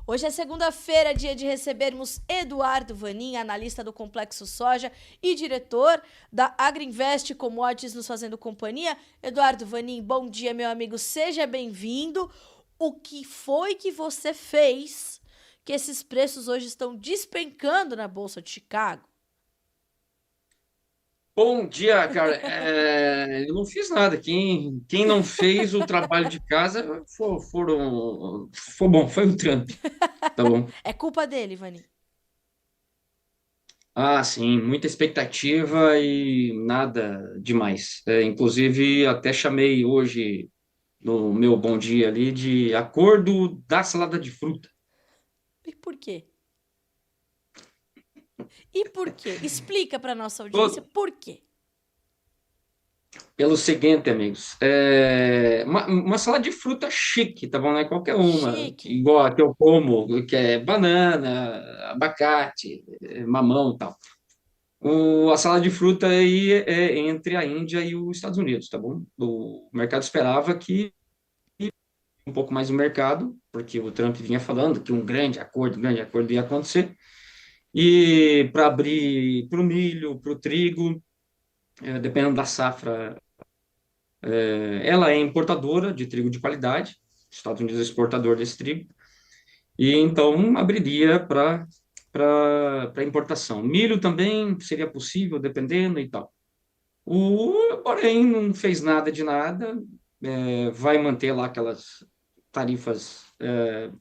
Hoje é segunda-feira, dia de recebermos Eduardo Vanin, analista do Complexo Soja e diretor da Agriinvest Commodities, nos fazendo companhia. Eduardo Vanin, bom dia, meu amigo, seja bem-vindo. O que foi que você fez que esses preços hoje estão despencando na Bolsa de Chicago? Bom dia, cara. Eu não fiz nada. Quem não fez o trabalho de casa foi bom, foi o Trump, tá bom? É culpa dele, Vanin. Ah, sim, muita expectativa e nada demais. Inclusive, até chamei hoje no meu bom dia ali de acordo da salada de fruta. E por quê? E por quê? Explica para nossa audiência Todo- por quê. Pelo seguinte, amigos, uma salada de fruta chique, tá bom? Não é qualquer uma, Chique. igual a que eu como, que é banana, abacate, mamão e tal. A salada de fruta aí é entre a Índia e os Estados Unidos, tá bom? O mercado esperava que um pouco mais o mercado, porque o Trump vinha falando que um grande acordo ia acontecer, e para abrir para o milho, para o trigo, dependendo da safra. Ela é importadora de trigo de qualidade, Estados Unidos é exportador desse trigo, e então abriria para importação. Milho também seria possível, dependendo e tal. Porém, não fez nada de nada, vai manter lá aquelas tarifas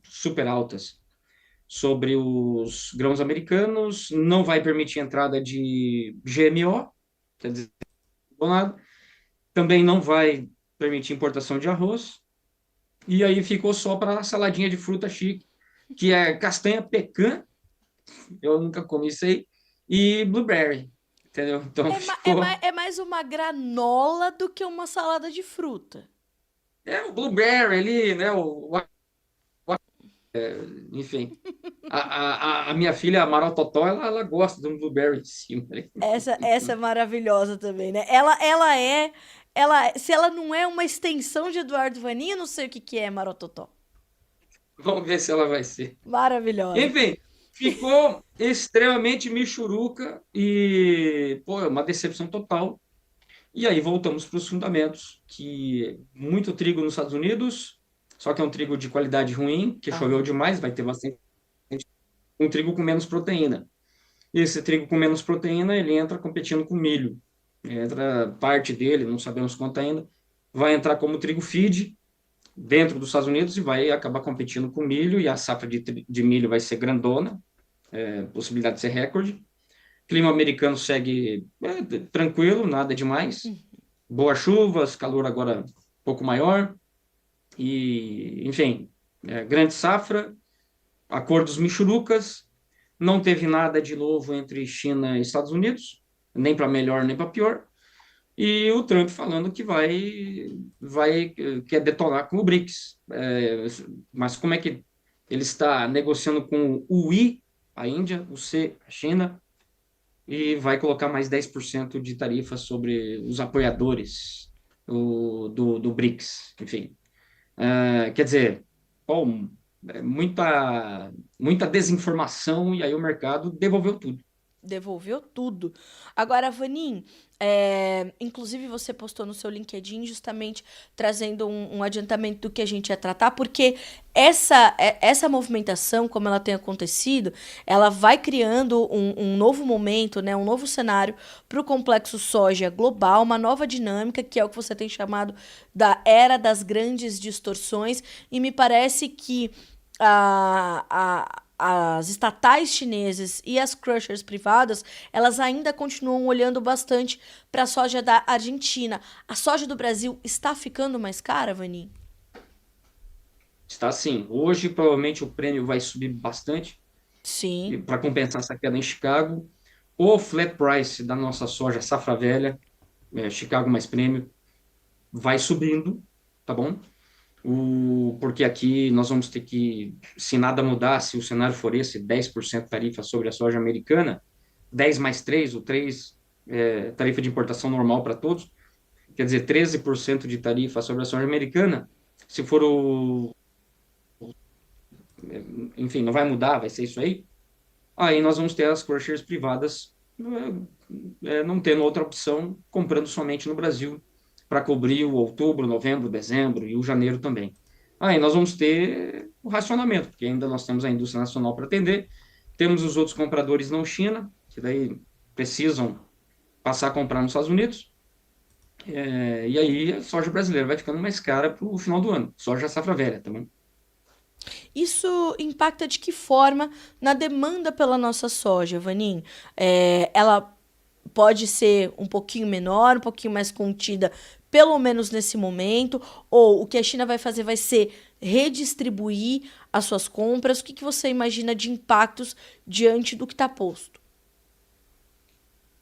super altas sobre os grãos americanos, não vai permitir entrada de GMO, quer dizer, também não vai permitir importação de arroz. E aí ficou só para a saladinha de fruta chique, que é castanha pecan, eu nunca comi isso aí, e blueberry, entendeu? Então ficou. É mais uma granola do que uma salada de fruta. É o blueberry ali, né? Enfim. A minha filha, a Marototó, ela gosta de um blueberry em cima, né? Essa é maravilhosa também, né? Se ela não é uma extensão de Eduardo Vaninho, eu não sei o que que é Marototó. Vamos ver se ela vai ser. Maravilhosa. Enfim, ficou extremamente michuruca e, pô, é uma decepção total. E aí voltamos para os fundamentos, que muito trigo nos Estados Unidos, só que é um trigo de qualidade ruim, que choveu Aham. demais, vai ter bastante um trigo com menos proteína. E esse trigo com menos proteína, ele entra competindo com milho. Entra parte dele, não sabemos quanto ainda, vai entrar como trigo feed dentro dos Estados Unidos e vai acabar competindo com milho, e a safra de milho vai ser grandona, possibilidade de ser recorde. Clima americano segue tranquilo, nada demais. Boas chuvas, calor agora um pouco maior, e, enfim, grande safra, acordos michurucas, não teve nada de novo entre China e Estados Unidos, nem para melhor nem para pior, e o Trump falando que quer detonar com o BRICS. Mas como é que ele está negociando com o I, a Índia, o C, a China, e vai colocar mais 10% de tarifa sobre os apoiadores do BRICS, enfim. Quer dizer, bom, muita desinformação e aí o mercado devolveu tudo. Devolveu tudo. Agora, Vanin, inclusive você postou no seu LinkedIn justamente trazendo um adiantamento do que a gente ia tratar, porque essa movimentação, como ela tem acontecido, ela vai criando um novo momento, né, um novo cenário para o complexo soja global, uma nova dinâmica, que é o que você tem chamado da era das grandes distorções, e me parece que as estatais chinesas e as crushers privadas, elas ainda continuam olhando bastante para a soja da Argentina. A soja do Brasil está ficando mais cara, Vani? Está assim, hoje provavelmente o prêmio vai subir bastante Sim. para compensar essa queda em Chicago. O flat price da nossa soja safra velha, Chicago mais prêmio, vai subindo, tá bom? Porque aqui nós vamos ter que, se nada mudar, se o cenário for esse, 10% tarifa sobre a soja americana, 10 mais 3, o 3 tarifa de importação normal para todos, quer dizer, 13% de tarifa sobre a soja americana. Se for enfim, não vai mudar, vai ser isso aí. Aí nós vamos ter as crushers privadas, não tendo outra opção, comprando somente no Brasil para cobrir o outubro, novembro, dezembro e o janeiro também. Aí nós vamos ter o racionamento, porque ainda nós temos a indústria nacional para atender, temos os outros compradores não China, que daí precisam passar a comprar nos Estados Unidos, e aí a soja brasileira vai ficando mais cara para o final do ano. Soja safra velha também. Isso impacta de que forma na demanda pela nossa soja, Vanin? Ela pode ser um pouquinho menor, um pouquinho mais contida, pelo menos nesse momento, ou o que a China vai fazer vai ser redistribuir as suas compras? O que, que você imagina de impactos diante do que está posto?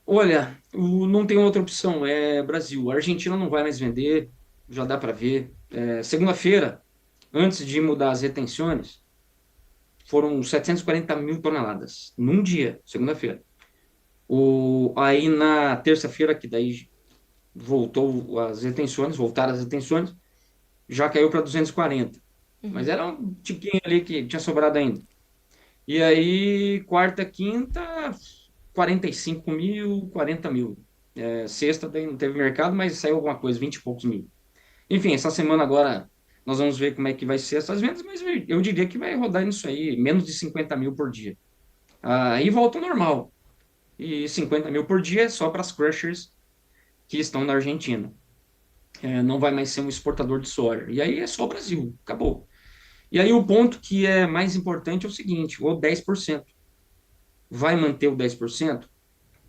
Olha, não tem outra opção, é Brasil. A Argentina não vai mais vender, já dá para ver. Segunda-feira, antes de mudar as retenções, foram 740 mil toneladas, num dia, segunda-feira. Aí na terça-feira, que daí voltaram as retenções, já caiu para 240. Mas era um tiquinho ali que tinha sobrado ainda. E aí, quarta, quinta, 45 mil, 40 mil. Sexta daí não teve mercado, mas saiu alguma coisa, 20 e poucos mil. Enfim, essa semana agora nós vamos ver como é que vai ser essas vendas, mas eu diria que vai rodar nisso aí, menos de 50 mil por dia. Aí volta ao normal. E 50 mil por dia é só para as crushers que estão na Argentina. Não vai mais ser um exportador de soja. E aí é só o Brasil, acabou. E aí o ponto que é mais importante é o seguinte, o 10%. Vai manter o 10%?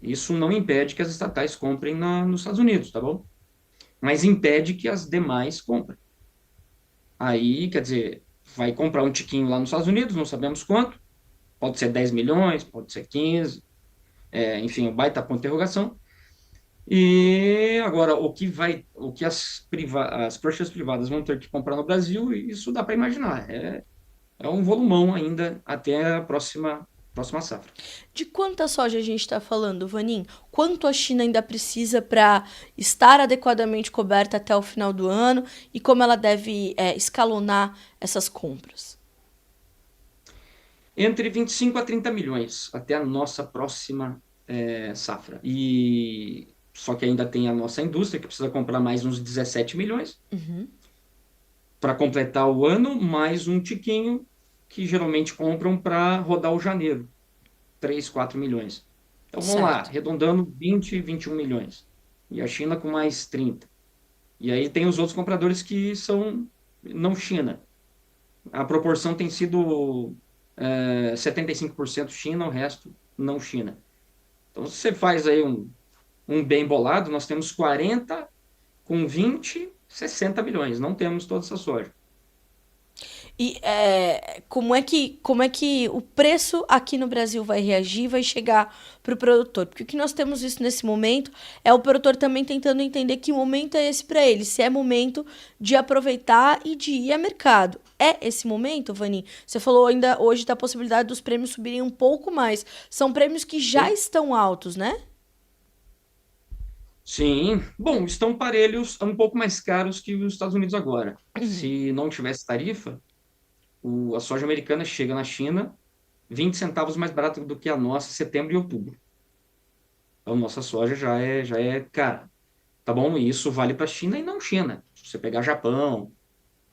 Isso não impede que as estatais comprem nos Estados Unidos, tá bom? Mas impede que as demais comprem. Aí, quer dizer, vai comprar um tiquinho lá nos Estados Unidos, não sabemos quanto, pode ser 10 milhões, pode ser 15, enfim, um baita ponto de interrogação. E agora, o que as crushers privadas vão ter que comprar no Brasil, isso dá para imaginar. É um volumão ainda até a próxima safra. De quanta soja a gente está falando, Vanin? Quanto a China ainda precisa para estar adequadamente coberta até o final do ano e como ela deve escalonar essas compras? Entre 25 a 30 milhões até a nossa próxima safra. E só que ainda tem a nossa indústria, que precisa comprar mais uns 17 milhões para completar o ano, mais um tiquinho que geralmente compram para rodar o janeiro, 3 4 milhões. Então vamos lá, Certo. arredondando 20, 21 milhões. E a China com mais 30. E aí tem os outros compradores que são não China. A proporção tem sido 75% China, o resto não China. Então, se você faz aí um bem bolado, nós temos 40 com 20, 60 milhões. Não temos toda essa soja. E como é que o preço aqui no Brasil vai reagir, vai chegar para o produtor? Porque o que nós temos visto nesse momento é o produtor também tentando entender que momento é esse para ele, se é momento de aproveitar e de ir a mercado. É esse momento, Vani? Você falou ainda hoje da possibilidade dos prêmios subirem um pouco mais. São prêmios que já Sim. estão altos, né? Sim. Bom, estão parelhos, um pouco mais caros que os Estados Unidos agora. Se não tivesse tarifa, a soja americana chega na China 20 centavos mais barata do que a nossa em setembro e outubro. Então, nossa soja já é cara. Tá bom? E isso vale para a China e não China. Se você pegar Japão,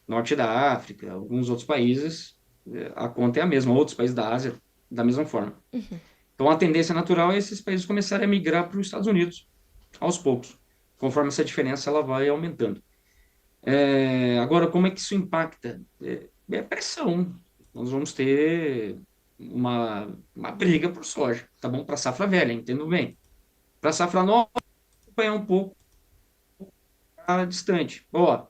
Norte da África, alguns outros países, a conta é a mesma. Outros países da Ásia, da mesma forma. Então, a tendência natural é esses países começarem a migrar para os Estados Unidos, aos poucos, conforme essa diferença ela vai aumentando. Agora, como é que isso impacta? Pressão. Nós vamos ter uma briga por soja, tá bom? Para safra velha, entendo bem. Para safra nova, acompanhar um pouco distante. Ó,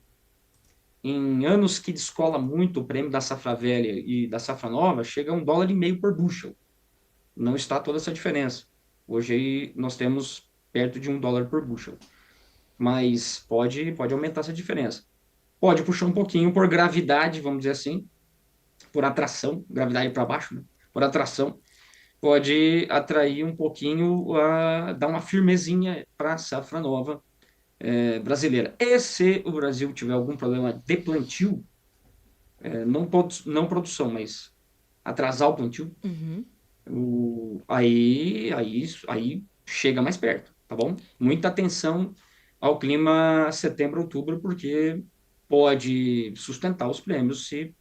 em anos que descola muito o prêmio da safra velha e da safra nova, chega a US$ 1,50 por bushel. Não está toda essa diferença. Hoje aí nós temos perto de US$ 1 por bushel. Mas pode aumentar essa diferença. Pode puxar um pouquinho por gravidade, vamos dizer assim, por atração, gravidade para baixo, né? Por atração, pode atrair um pouquinho, dar uma firmezinha para a safra nova brasileira. E se o Brasil tiver algum problema de plantio, não produção, mas atrasar o plantio, Uhum. aí chega mais perto, tá bom? Muita atenção ao clima setembro, outubro, porque pode sustentar os prêmios se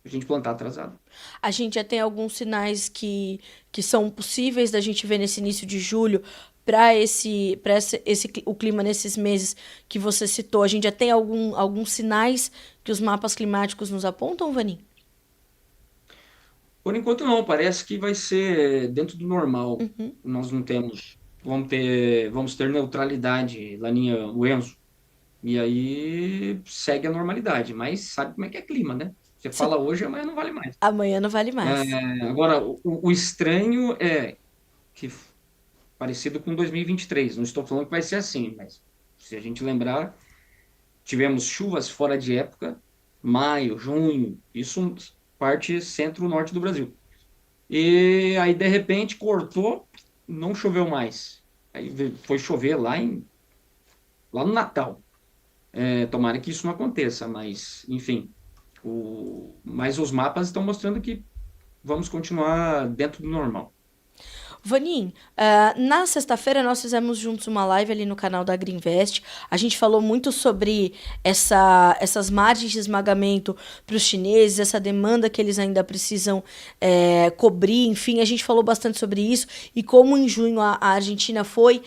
a gente plantar atrasado. A gente já tem alguns sinais que são possíveis da gente ver nesse início de julho para o clima nesses meses que você citou. A gente já tem alguns sinais que os mapas climáticos nos apontam, Vani? Por enquanto não, parece que vai ser dentro do normal. Nós não temos, vamos ter neutralidade, Laninha, o Enzo. E aí segue a normalidade, mas sabe como é que é clima, né? Você Cê- fala hoje, amanhã não vale mais. Amanhã não vale mais. Agora, o estranho é que, parecido com 2023, não estou falando que vai ser assim, mas se a gente lembrar, tivemos chuvas fora de época, maio, junho, isso parte centro-norte do Brasil. E aí, de repente, cortou, não choveu mais. Aí foi chover lá no Natal. Tomara que isso não aconteça, mas, enfim. Mas os mapas estão mostrando que vamos continuar dentro do normal. Vanin, na sexta-feira nós fizemos juntos uma live ali no canal da Greenvest. A gente falou muito sobre essas margens de esmagamento para os chineses, essa demanda que eles ainda precisam cobrir. Enfim, a gente falou bastante sobre isso e como em junho a Argentina foi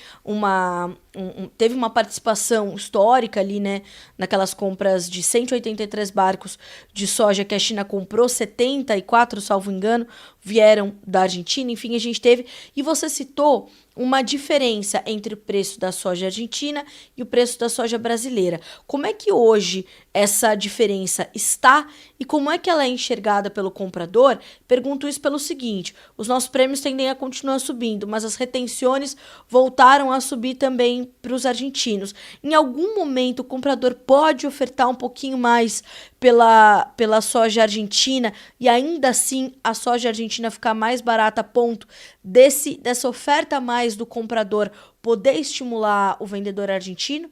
teve uma participação histórica ali, né, naquelas compras de 183 barcos de soja que a China comprou, 74, salvo engano, vieram da Argentina. Enfim, a gente teve. E você citou uma diferença entre o preço da soja argentina e o preço da soja brasileira. Como é que hoje essa diferença está e como é que ela é enxergada pelo comprador? Pergunto isso pelo seguinte: os nossos prêmios tendem a continuar subindo, mas as retenções voltaram a subir também para os argentinos. Em algum momento, o comprador pode ofertar um pouquinho mais pela soja argentina e ainda assim a soja argentina ficar mais barata a ponto dessa oferta a mais do comprador poder estimular o vendedor argentino?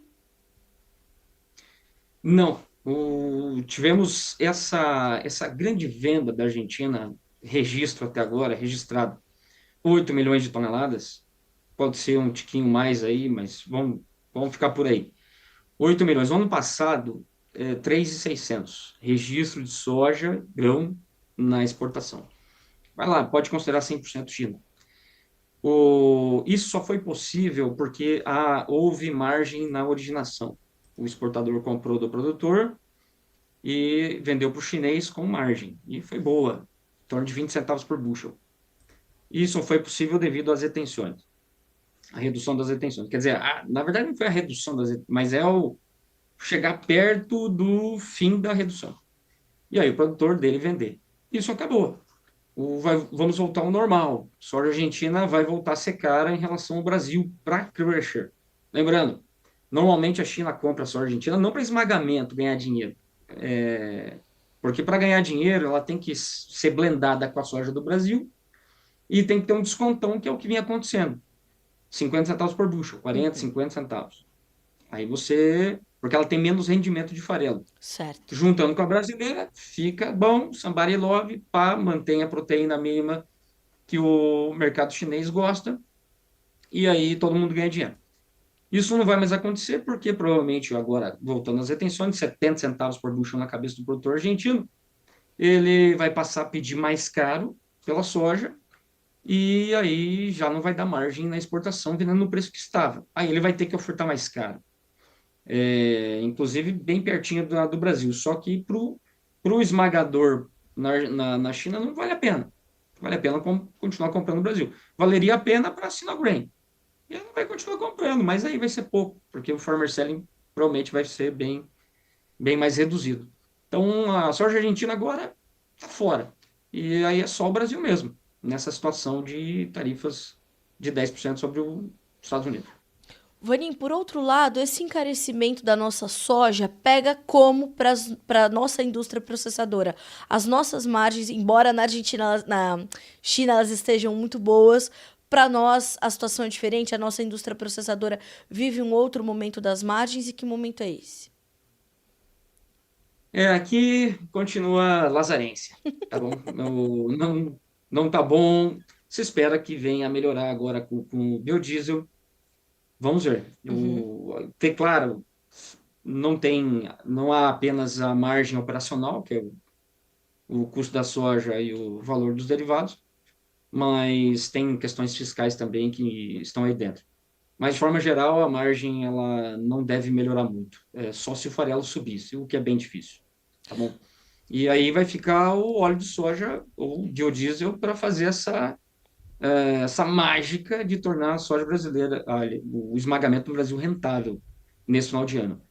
Não, tivemos essa grande venda da Argentina, registro até agora, registrado 8 milhões de toneladas, pode ser um tiquinho mais aí, mas vamos ficar por aí. 8 milhões. No ano passado, 3.600 registro de soja, grão na exportação. Vai lá, pode considerar 100% China. Isso só foi possível porque houve margem na originação. O exportador comprou do produtor e vendeu para o chinês com margem. E foi boa, em torno de 20 centavos por bushel. Isso foi possível devido às retenções, a redução das retenções. Quer dizer, na verdade não foi a redução mas é o chegar perto do fim da redução. E aí o produtor dele vender. Isso acabou. Vamos voltar ao normal. Soja argentina vai voltar a ser cara em relação ao Brasil para crusher. Lembrando, normalmente a China compra a soja argentina não para esmagamento, ganhar dinheiro. Porque para ganhar dinheiro ela tem que ser blendada com a soja do Brasil e tem que ter um descontão, que é o que vinha acontecendo. 50 centavos por bushel, 40, 50 centavos. Aí você. Porque ela tem menos rendimento de farelo. Certo. Juntando com a brasileira, fica bom, somebody love, pá, mantém a proteína mínima que o mercado chinês gosta, e aí todo mundo ganha dinheiro. Isso não vai mais acontecer, porque provavelmente agora, voltando às retenções, 70 centavos por bushel na cabeça do produtor argentino, ele vai passar a pedir mais caro pela soja, e aí já não vai dar margem na exportação, vendendo no preço que estava. Aí ele vai ter que ofertar mais caro. Inclusive bem pertinho do Brasil. Só que para o esmagador na China não vale a pena. Vale a pena continuar comprando no Brasil. Valeria a pena para a Sinograin. E ele vai continuar comprando, mas aí vai ser pouco, porque o farmer selling provavelmente vai ser bem mais reduzido. Então a soja argentina agora está fora. E aí é só o Brasil mesmo, nessa situação de tarifas de 10% sobre os Estados Unidos. Vanim, por outro lado, esse encarecimento da nossa soja pega como para a nossa indústria processadora? As nossas margens, embora na Argentina, na China elas estejam muito boas, para nós a situação é diferente, a nossa indústria processadora vive um outro momento das margens e que momento é esse? Aqui continua lazarência, tá bom? Não tá bom. Se espera que venha a melhorar agora com o biodiesel. Vamos ver. Uhum. Claro, não há apenas a margem operacional, que é o custo da soja e o valor dos derivados, mas tem questões fiscais também que estão aí dentro. Mas, de forma geral, a margem ela não deve melhorar muito. É só se o farelo subisse, o que é bem difícil, tá bom? E aí vai ficar o óleo de soja ou biodiesel para fazer essa mágica de tornar a soja brasileira, o esmagamento no Brasil rentável nesse final de ano.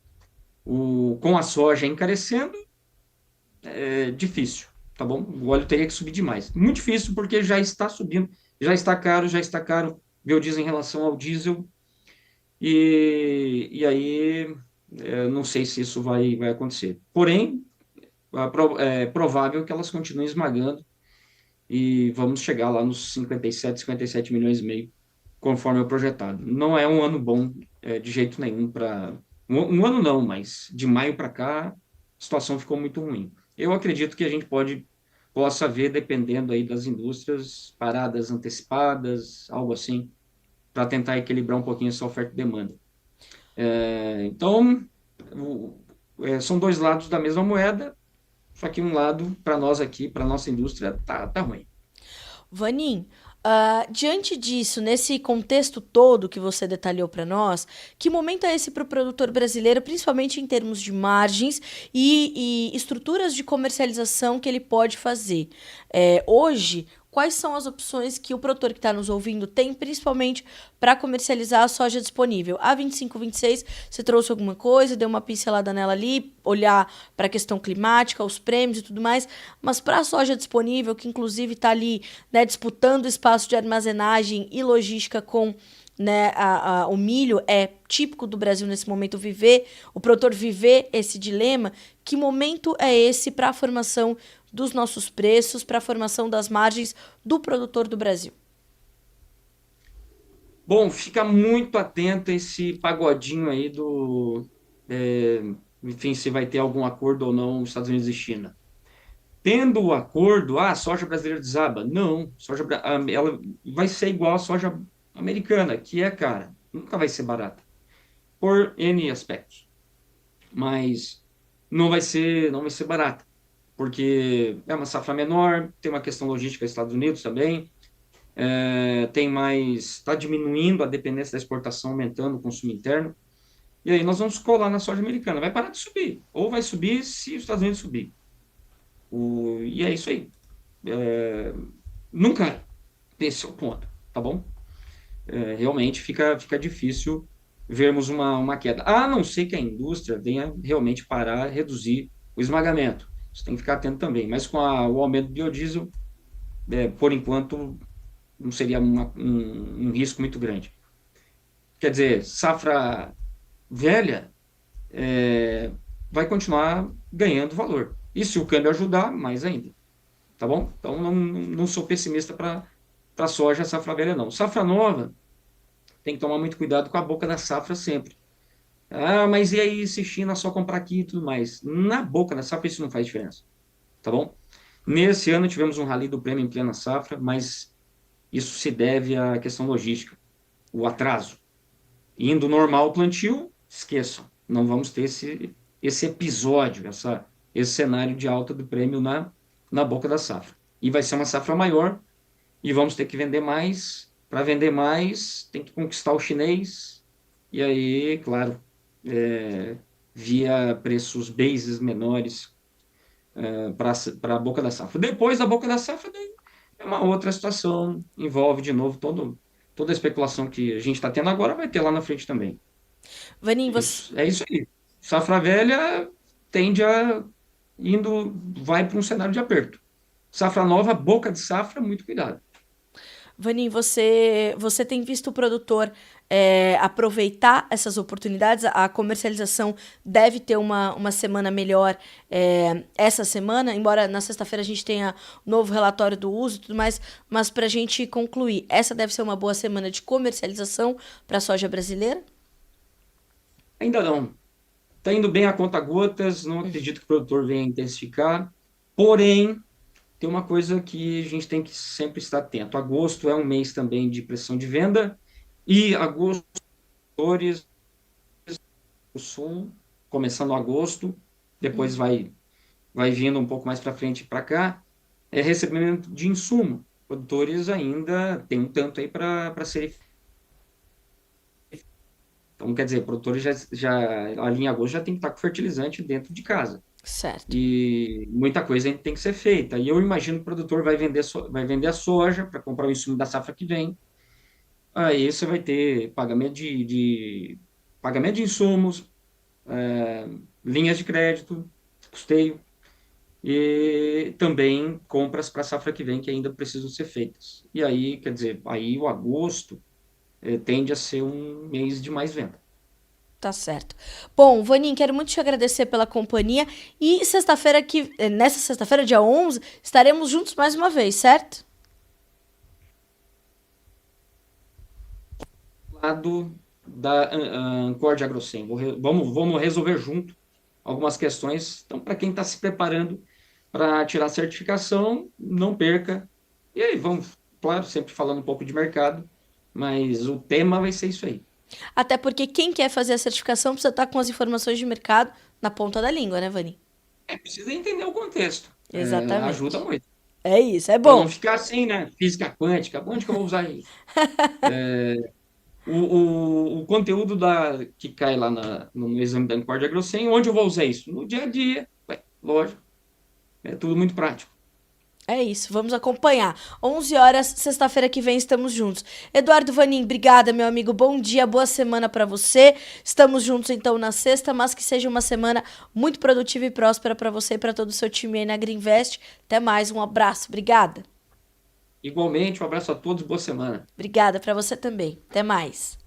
Com a soja encarecendo, é difícil, tá bom? O óleo teria que subir demais. Muito difícil porque já está subindo, já está caro biodiesel em relação ao diesel, e aí não sei se isso vai acontecer. Porém, é provável que elas continuem esmagando e vamos chegar lá nos 57 milhões e meio, conforme o projetado. Não é um ano bom, de jeito nenhum para. Um ano não, mas de maio para cá a situação ficou muito ruim. Eu acredito que a gente possa ver, dependendo aí das indústrias, paradas antecipadas, algo assim, para tentar equilibrar um pouquinho essa oferta e demanda. Então, são dois lados da mesma moeda, só que um lado, para nós aqui, para nossa indústria, tá ruim. Vanim, diante disso, nesse contexto todo que você detalhou para nós, que momento é esse para o produtor brasileiro, principalmente em termos de margens e estruturas de comercialização que ele pode fazer? Hoje, quais são as opções que o produtor que está nos ouvindo tem, principalmente para comercializar a soja disponível? A 25-26, você trouxe alguma coisa, deu uma pincelada nela ali, olhar para a questão climática, os prêmios e tudo mais, mas para a soja disponível, que inclusive está ali, né, disputando espaço de armazenagem e logística com, né, o milho, é típico do Brasil nesse momento o produtor viver esse dilema. Que momento é esse para a formação dos nossos preços, para a formação das margens do produtor do Brasil? Bom, fica muito atento a esse pagodinho aí é, enfim, se vai ter algum acordo ou não nos Estados Unidos e China. Tendo o acordo, a soja brasileira desaba. Não, ela vai ser igual à soja americana, que é cara. Nunca vai ser barata, por N aspectos. Mas não vai ser barata, porque é uma safra menor, tem uma questão logística dos Estados Unidos também, tem mais, está diminuindo a dependência da exportação, aumentando o consumo interno, e aí nós vamos colar na soja americana. Vai parar de subir, ou vai subir se os Estados Unidos subir. E é isso aí. É, Nunca esse é o ponto, tá bom? Realmente fica difícil vermos uma queda. A não ser que a indústria venha realmente parar, reduzir o esmagamento. Você tem que ficar atento também. Mas com o aumento do biodiesel, por enquanto, não seria um risco muito grande. Quer dizer, safra velha é, vai continuar ganhando valor. E se o câmbio ajudar, mais ainda. Tá bom? Então, não sou pessimista para soja, safra velha, não. Safra nova, tem que tomar muito cuidado com a boca da safra sempre. Ah, mas e aí se China só comprar aqui e tudo mais? Na boca da safra isso não faz diferença, tá bom? Nesse ano tivemos um rally do prêmio em plena safra, mas isso se deve à questão logística, o atraso. Indo normal o plantio, esqueçam, não vamos ter esse episódio, esse cenário de alta do prêmio na boca da safra. E vai ser uma safra maior e vamos ter que vender mais. Para vender mais, tem que conquistar o chinês. E aí, claro, via preços bases menores para a boca da safra. Depois da boca da safra, daí é uma outra situação, envolve de novo toda a especulação que a gente está tendo agora, vai ter lá na frente também. Vanim, você, Isso, é isso aí. Safra velha tende vai para um cenário de aperto. Safra nova, boca de safra, muito cuidado. Vanim, você tem visto o produtor aproveitar essas oportunidades? A comercialização deve ter uma semana melhor essa semana, embora na sexta-feira a gente tenha novo relatório do uso e tudo mais, mas para a gente concluir, essa deve ser uma boa semana de comercialização para a soja brasileira? Ainda não. Está indo bem a conta gotas, não acredito que o produtor venha intensificar. Porém, tem uma coisa que a gente tem que sempre estar atento. Agosto é um mês também de pressão de venda, e agosto, o sul, começando agosto, depois Hum, vai vindo um pouco mais para frente para cá, é recebimento de insumo. Produtores ainda tem um tanto aí para ser. Então, quer dizer, produtores ali em agosto já tem que estar com fertilizante dentro de casa. certo. E muita coisa ainda tem que ser feita. E eu imagino que o produtor vai vender a soja para comprar o insumo da safra que vem. Aí você vai ter pagamento de insumos, linhas de crédito, custeio, e também compras para a safra que vem que ainda precisam ser feitas. E aí, quer dizer, aí o agosto tende a ser um mês de mais venda. Tá certo. Bom, Vanin, quero muito te agradecer pela companhia. E nessa sexta-feira, dia 11, estaremos juntos mais uma vez, certo? Lado da Ancord AgroSem. Vamos resolver junto algumas questões. Então, para quem está se preparando para tirar a certificação, não perca. E aí, vamos, claro, sempre falando um pouco de mercado, mas o tema vai ser isso aí. Até porque quem quer fazer a certificação precisa estar com as informações de mercado na ponta da língua, né, Vanin? Precisa entender o contexto. Ajuda Exatamente. muito. É isso, é Para não bom. ficar assim, né? Física quântica, onde que eu vou usar isso? O conteúdo que cai lá no exame da Ancord AgroSem, onde eu vou usar isso? No dia a dia. Ué, lógico, é tudo muito prático. É isso, vamos acompanhar. 11 horas, sexta-feira que vem, estamos juntos. Eduardo Vanin, obrigada, meu amigo. Bom dia, boa semana pra você. Estamos juntos então na sexta, mas que seja uma semana muito produtiva e próspera pra você e pra todo o seu time aí na Greenvest. Até mais, um abraço. Obrigada. Igualmente, um abraço a todos, boa semana. Obrigada pra você também. Até mais.